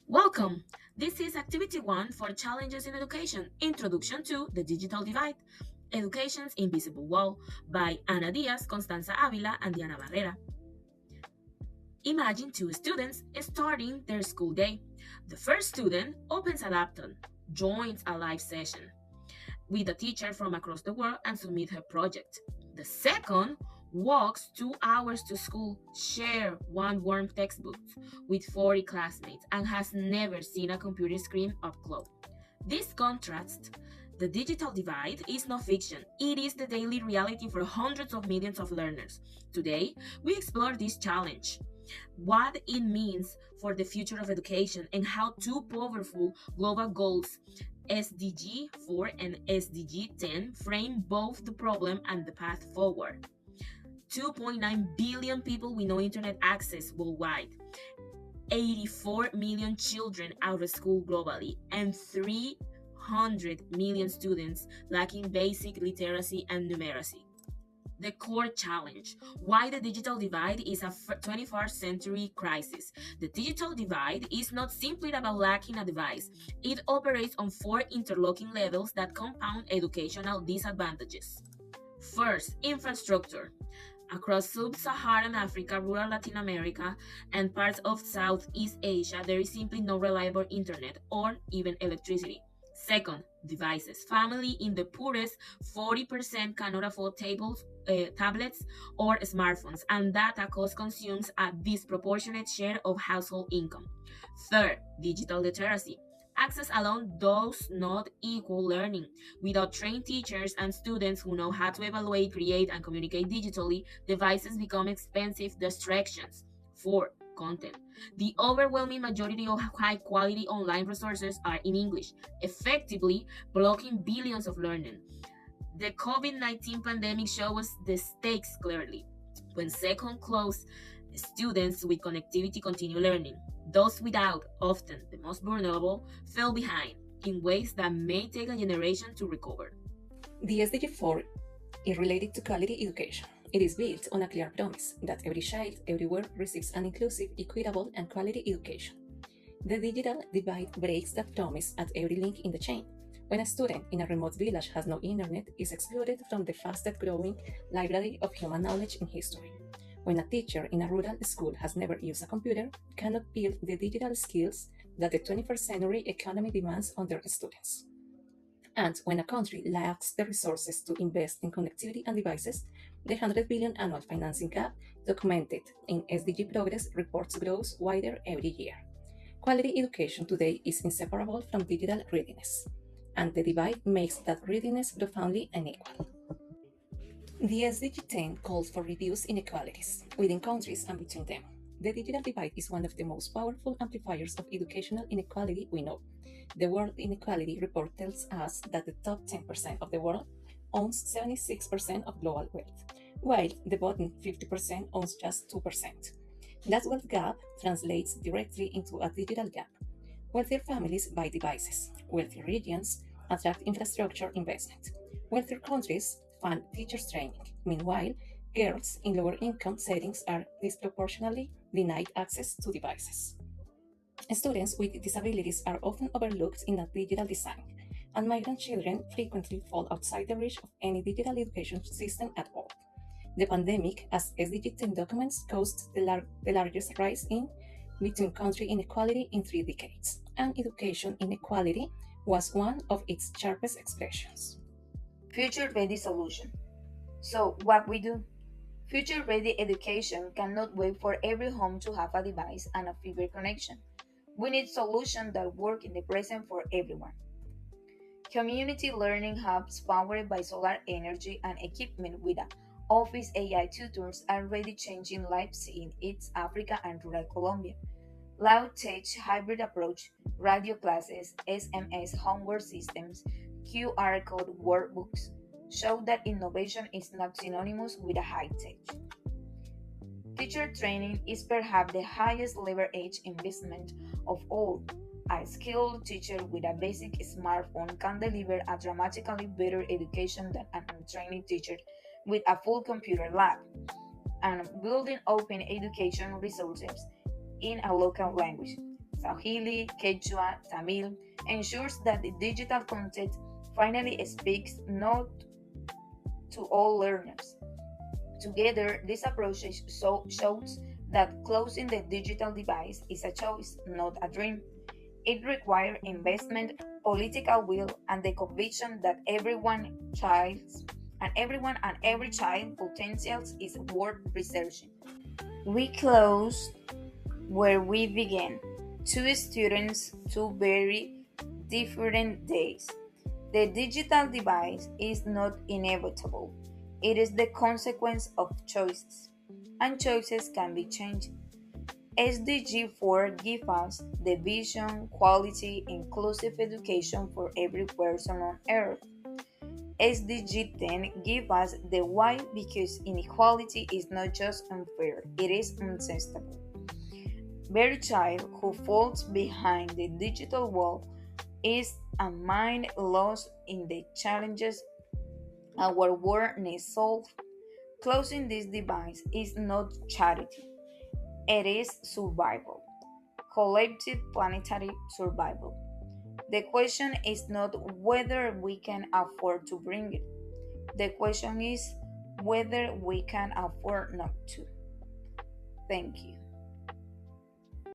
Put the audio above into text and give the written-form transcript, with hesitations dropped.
Welcome! This is Activity 1 for Challenges in Education Introduction to the Digital Divide Education's Invisible Wall by Ana Diaz, Constanza Ávila, and Diana Barrera. Imagine two students starting their school day. The first student opens a laptop, joins a live session with a teacher from across the world and submit her project. The second walks 2 hours to school, share one warm textbook with 40 classmates, and has never seen a computer screen up close. This contrast, the digital divide, is no fiction. It is the daily reality for hundreds of millions of learners. Today, we explore this challenge, what it means for the future of education, and how two powerful global goals, SDG 4 and SDG 10, frame both the problem and the path forward. 2.9 billion people with no internet access worldwide, 84 million children out of school globally, and 300 million students lacking basic literacy and numeracy. The core challenge, why the digital divide is a 21st century crisis. The digital divide is not simply about lacking a device. It operates on four interlocking levels that compound educational disadvantages. First, infrastructure. Across sub-Saharan Africa, rural Latin America, and parts of Southeast Asia, there is simply no reliable internet or even electricity. Second, devices. Family in the poorest 40% cannot afford tablets or smartphones, and data cost consumes a disproportionate share of household income. Third, digital literacy. Access alone does not equal learning. Without trained teachers and students who know how to evaluate, create, and communicate digitally, devices become expensive distractions. 4. Content. The overwhelming majority of high quality online resources are in English, effectively blocking billions of learning. The COVID 19 pandemic shows us the stakes clearly. When second close, students with connectivity continue learning. Those without, often the most vulnerable, fell behind in ways that may take a generation to recover. The SDG 4 is related to quality education. It is built on a clear promise that every child everywhere receives an inclusive, equitable, and quality education. The digital divide breaks that promise at every link in the chain. When a student in a remote village has no internet, is excluded from the fastest growing library of human knowledge in history. When a teacher in a rural school has never used a computer, cannot build the digital skills that the 21st century economy demands on their students. And when a country lacks the resources to invest in connectivity and devices, the 100 billion annual financing gap documented in SDG Progress reports grows wider every year. Quality education today is inseparable from digital readiness, and the divide makes that readiness profoundly unequal. The SDG 10 calls for reduced inequalities within countries and between them. The digital divide is one of the most powerful amplifiers of educational inequality we know. The World Inequality Report tells us that the top 10% of the world owns 76% of global wealth, while the bottom 50% owns just 2%. That wealth gap translates directly into a digital gap. Wealthier families buy devices, wealthier regions attract infrastructure investment, wealthier countries fund teachers' training. Meanwhile, girls in lower income settings are disproportionately denied access to devices. Students with disabilities are often overlooked in a digital design, and migrant children frequently fall outside the reach of any digital education system at all. The pandemic, as SDG 10 documents, caused the largest rise in between country inequality in 3 decades, and education inequality was one of its sharpest expressions. Future ready solution. So, what we do? Future ready education cannot wait for every home to have a device and a fiber connection. We need solutions that work in the present for everyone. Community learning hubs powered by solar energy and equipment with office AI tutors are already changing lives in East Africa and rural Colombia. Loud tech hybrid approach, radio classes, SMS homework systems, QR code workbooks show that innovation is not synonymous with a high tech. Teacher training is perhaps the highest leverage investment of all. A skilled teacher with a basic smartphone can deliver a dramatically better education than an untrained teacher with a full computer lab. And building open education resources in a local language. Swahili, Quechua, Tamil, ensures that the digital content finally speaks not to all learners. Together, this approach shows that closing the digital device is a choice, not a dream. It requires investment, political will, and the conviction that everyone and every child potentials is worth researching. We close where we began. Two students, two very different days. The digital device is not inevitable. It is the consequence of choices, and choices can be changed. SDG 4 gives us the vision, quality, inclusive education for every person on earth. SDG 10 gives us the why because inequality is not just unfair, it is unsustainable. Every child who falls behind the digital wall is a mind lost in the challenges our world needs solved. Closing this device is not charity, it is survival, collective planetary survival. The question is not whether we can afford to bring it, the question is whether we can afford not to. Thank you.